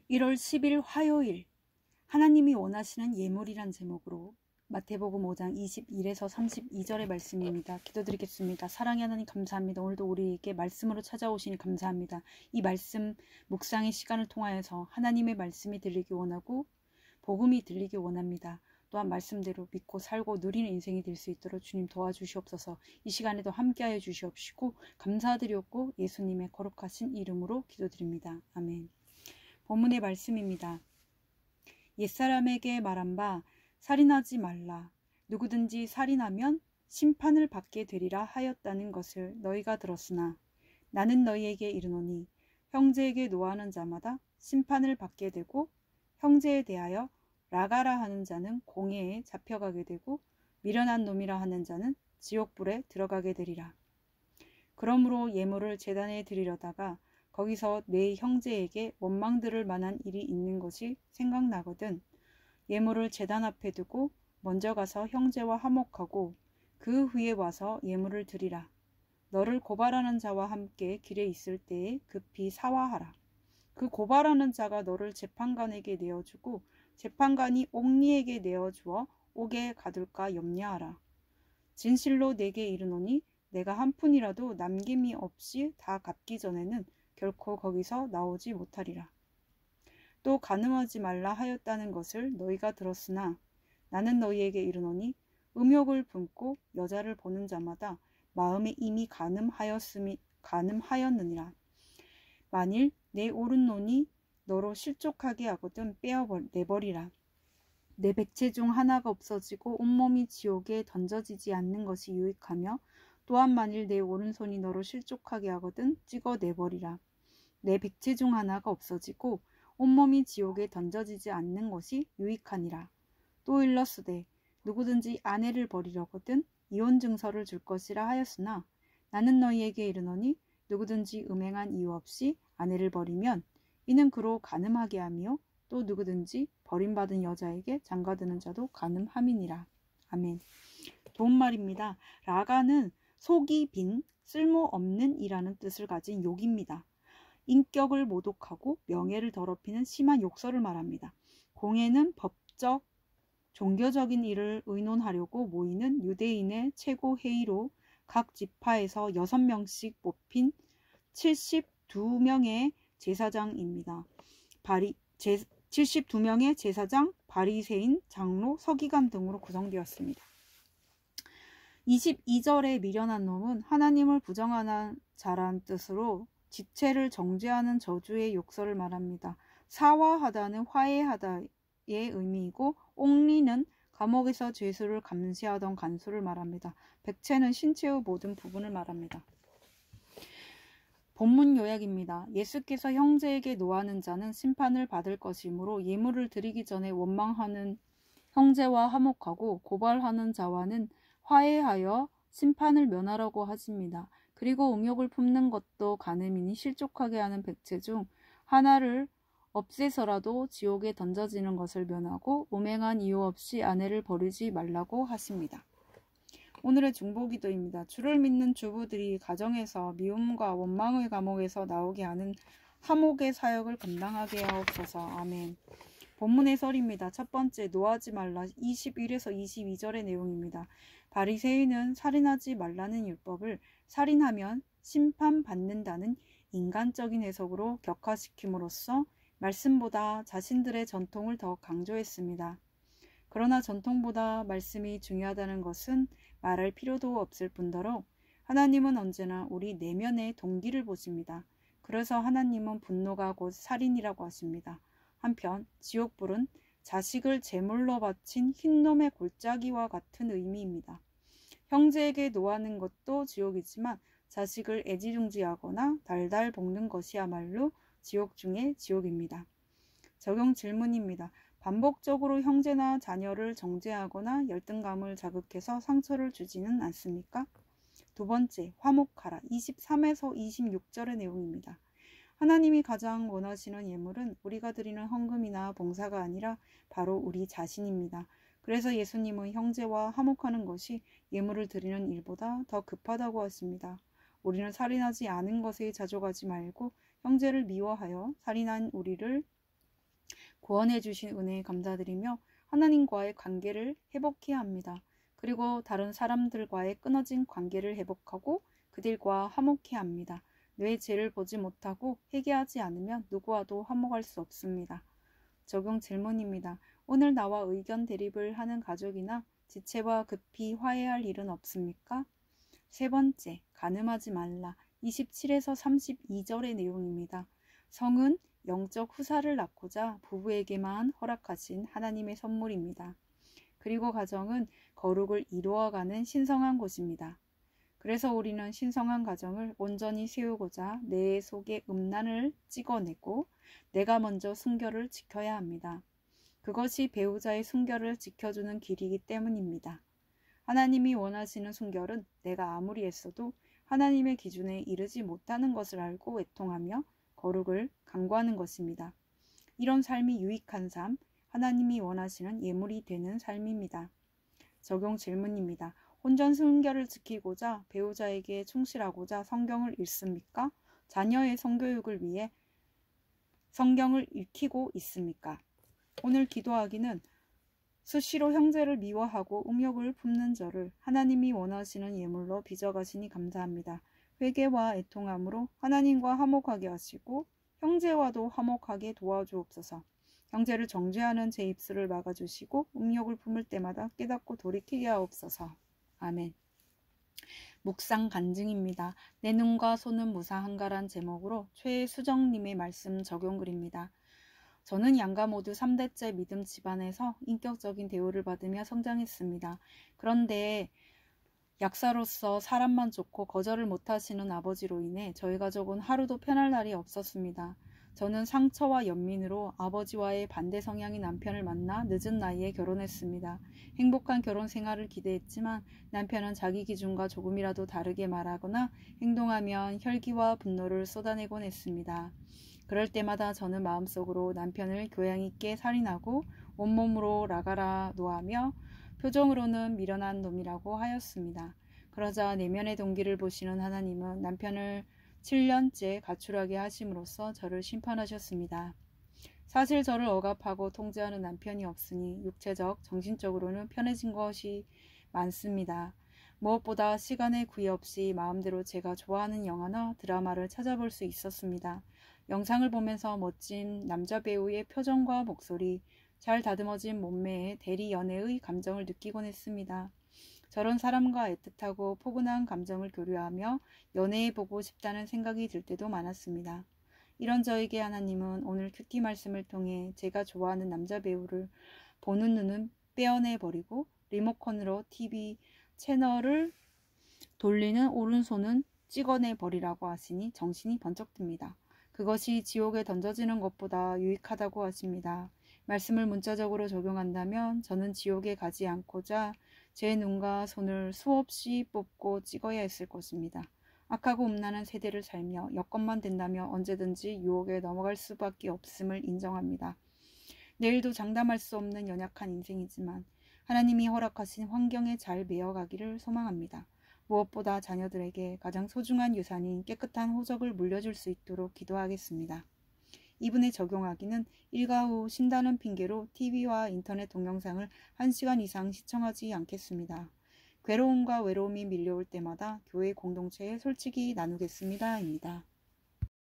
1월 10일 화요일 하나님이 원하시는 예물이란 제목으로 마태복음 5장 21에서 32절의 말씀입니다. 기도드리겠습니다. 사랑의 하나님 감사합니다. 오늘도 우리에게 말씀으로 찾아오시니 감사합니다. 이 말씀 묵상의 시간을 통하여서 하나님의 말씀이 들리기 원하고 복음이 들리기 원합니다. 또한 말씀대로 믿고 살고 누리는 인생이 될 수 있도록 주님 도와주시옵소서. 이 시간에도 함께하여 주시옵시고 감사드렸고 예수님의 거룩하신 이름으로 기도드립니다. 아멘. 본문의 말씀입니다. 옛사람에게 말한 바 살인하지 말라. 누구든지 살인하면 심판을 받게 되리라 하였다는 것을 너희가 들었으나 나는 너희에게 이르노니 형제에게 노하는 자마다 심판을 받게 되고 형제에 대하여 라가라 하는 자는 공회에 잡혀가게 되고 미련한 놈이라 하는 자는 지옥불에 들어가게 되리라. 그러므로 예물을 제단에 드리려다가 거기서 내 형제에게 원망 들을 만한 일이 있는 것이 생각나거든 예물을 제단 앞에 두고 먼저 가서 형제와 화목하고 그 후에 와서 예물을 드리라. 너를 고발하는 자와 함께 길에 있을 때에 급히 사화하라. 그 고발하는 자가 너를 재판관에게 내어주고 재판관이 옥리에게 내어주어 옥에 가둘까 염려하라. 진실로 내게 이르노니 내가 한 푼이라도 남김이 없이 다 갚기 전에는 결코 거기서 나오지 못하리라. 또 간음하지 말라 하였다는 것을 너희가 들었으나 나는 너희에게 이르노니 음욕을 품고 여자를 보는 자마다 마음에 이미 간음하였느니라. 만일 내 오른손이 너로 실족하게 하거든 내버리라. 내 백체 중 하나가 없어지고 온몸이 지옥에 던져지지 않는 것이 유익하며 또한 만일 내 오른손이 너로 실족하게 하거든 찍어 내버리라. 내 백체 중 하나가 없어지고 온몸이 지옥에 던져지지 않는 것이 유익하니라. 또 일러스되 누구든지 아내를 버리려거든 이혼 증서를 줄 것이라 하였으나 나는 너희에게 이르노니 누구든지 음행한 이유 없이 아내를 버리면 이는 그로 간음하게 하며 또 누구든지 버림받은 여자에게 장가드는 자도 간음함이니라. 아멘. 도움말입니다. 라가는 속이 빈 쓸모없는 이라는 뜻을 가진 욕입니다. 인격을 모독하고 명예를 더럽히는 심한 욕설을 말합니다. 공회는 법적, 종교적인 일을 의논하려고 모이는 유대인의 최고 회의로 각 지파에서 6명씩 뽑힌 72명의 제사장입니다. 72명의 제사장, 바리새인, 장로, 서기관 등으로 구성되었습니다. 22절의 미련한 놈은 하나님을 부정하는 자란 뜻으로 지체를 정죄하는 저주의 욕설을 말합니다. 사화하다는 화해하다의 의미이고 옥리는 감옥에서 죄수를 감시하던 간수를 말합니다. 백체는 신체의 모든 부분을 말합니다. 본문 요약입니다. 예수께서 형제에게 노하는 자는 심판을 받을 것이므로 예물을 드리기 전에 원망하는 형제와 화목하고 고발하는 자와는 화해하여 심판을 면하라고 하십니다. 그리고 음욕을 품는 것도 간음이니 실족하게 하는 백체 중 하나를 없애서라도 지옥에 던져지는 것을 면하고 음행한 이유 없이 아내를 버리지 말라고 하십니다. 오늘의 중보기도입니다. 주를 믿는 주부들이 가정에서 미움과 원망의 감옥에서 나오게 하는 화목의 사역을 감당하게 하옵소서. 아멘. 본문의 설입니다. 첫 번째, 노하지 말라 21에서 22절의 내용입니다. 바리새인은 살인하지 말라는 율법을 살인하면 심판받는다는 인간적인 해석으로 격화시킴으로써 말씀보다 자신들의 전통을 더 강조했습니다. 그러나 전통보다 말씀이 중요하다는 것은 말할 필요도 없을 뿐더러 하나님은 언제나 우리 내면의 동기를 보십니다. 그래서 하나님은 분노가 곧 살인이라고 하십니다. 한편 지옥불은 자식을 제물로 바친 흰놈의 골짜기와 같은 의미입니다. 형제에게 노하는 것도 지옥이지만 자식을 애지중지하거나 달달 볶는 것이야말로 지옥 중의 지옥입니다. 적용 질문입니다. 반복적으로 형제나 자녀를 정죄하거나 열등감을 자극해서 상처를 주지는 않습니까? 두 번째, 화목하라 23에서 26절의 내용입니다. 하나님이 가장 원하시는 예물은 우리가 드리는 헌금이나 봉사가 아니라 바로 우리 자신입니다. 그래서 예수님은 형제와 화목하는 것이 예물을 드리는 일보다 더 급하다고 하십니다. 우리는 살인하지 않은 것에 자족하지 말고 형제를 미워하여 살인한 우리를 구원해 주신 은혜에 감사드리며 하나님과의 관계를 회복해야 합니다. 그리고 다른 사람들과의 끊어진 관계를 회복하고 그들과 화목해야 합니다. 내 죄를 보지 못하고 회개하지 않으면 누구와도 화목할 수 없습니다. 적용 질문입니다. 오늘 나와 의견 대립을 하는 가족이나 지체와 급히 화해할 일은 없습니까? 세 번째, 간음하지 말라. 27에서 32절의 내용입니다. 성은 영적 후사를 낳고자 부부에게만 허락하신 하나님의 선물입니다. 그리고 가정은 거룩을 이루어가는 신성한 곳입니다. 그래서 우리는 신성한 가정을 온전히 세우고자 내 속의 음란을 찍어내고 내가 먼저 순결을 지켜야 합니다. 그것이 배우자의 순결을 지켜주는 길이기 때문입니다. 하나님이 원하시는 순결은 내가 아무리 애써도 하나님의 기준에 이르지 못하는 것을 알고 애통하며 거룩을 강구하는 것입니다. 이런 삶이 유익한 삶, 하나님이 원하시는 예물이 되는 삶입니다. 적용 질문입니다. 혼전 순결을 지키고자 배우자에게 충실하고자 성경을 읽습니까? 자녀의 성교육을 위해 성경을 읽히고 있습니까? 오늘 기도하기는 수시로 형제를 미워하고 음욕을 품는 저를 하나님이 원하시는 예물로 빚어가시니 감사합니다. 회개와 애통함으로 하나님과 화목하게 하시고 형제와도 화목하게 도와주옵소서. 형제를 정죄하는 제 입술을 막아주시고 음욕을 품을 때마다 깨닫고 돌이키게 하옵소서. 아멘. 묵상 간증입니다. 내 눈과 손은 무사한가란 제목으로 최수정님의 말씀 적용글입니다. 저는 양가 모두 3대째 믿음 집안에서 인격적인 대우를 받으며 성장했습니다. 그런데 약사로서 사람만 좋고 거절을 못하시는 아버지로 인해 저희 가족은 하루도 편할 날이 없었습니다. 저는 상처와 연민으로 아버지와의 반대 성향의 남편을 만나 늦은 나이에 결혼했습니다. 행복한 결혼 생활을 기대했지만 남편은 자기 기준과 조금이라도 다르게 말하거나 행동하면 혈기와 분노를 쏟아내곤 했습니다. 그럴 때마다 저는 마음속으로 남편을 교양 있게 살인하고 온몸으로 라가라 노하며 표정으로는 미련한 놈이라고 하였습니다. 그러자 내면의 동기를 보시는 하나님은 남편을 7년째 가출하게 하심으로써 저를 심판하셨습니다. 사실 저를 억압하고 통제하는 남편이 없으니 육체적, 정신적으로는 편해진 것이 많습니다. 무엇보다 시간에 구애 없이 마음대로 제가 좋아하는 영화나 드라마를 찾아볼 수 있었습니다. 영상을 보면서 멋진 남자 배우의 표정과 목소리, 잘 다듬어진 몸매에 대리 연애의 감정을 느끼곤 했습니다. 저런 사람과 애틋하고 포근한 감정을 교류하며 연애해보고 싶다는 생각이 들 때도 많았습니다. 이런 저에게 하나님은 오늘 큐티 말씀을 통해 제가 좋아하는 남자 배우를 보는 눈은 빼어내버리고 리모컨으로 TV 채널을 돌리는 오른손은 찍어내버리라고 하시니 정신이 번쩍 듭니다. 그것이 지옥에 던져지는 것보다 유익하다고 하십니다. 말씀을 문자적으로 적용한다면 저는 지옥에 가지 않고자 제 눈과 손을 수없이 뽑고 찍어야 했을 것입니다. 악하고 음란한 세대를 살며 여건만 된다며 언제든지 유혹에 넘어갈 수밖에 없음을 인정합니다. 내일도 장담할 수 없는 연약한 인생이지만 하나님이 허락하신 환경에 잘 메어가기를 소망합니다. 무엇보다 자녀들에게 가장 소중한 유산인 깨끗한 호적을 물려줄 수 있도록 기도하겠습니다. 이분에 적용하기는 일과 후 쉰다는 핑계로 TV와 인터넷 동영상을 1시간 이상 시청하지 않겠습니다. 괴로움과 외로움이 밀려올 때마다 교회 공동체에 솔직히 나누겠습니다. 입니다.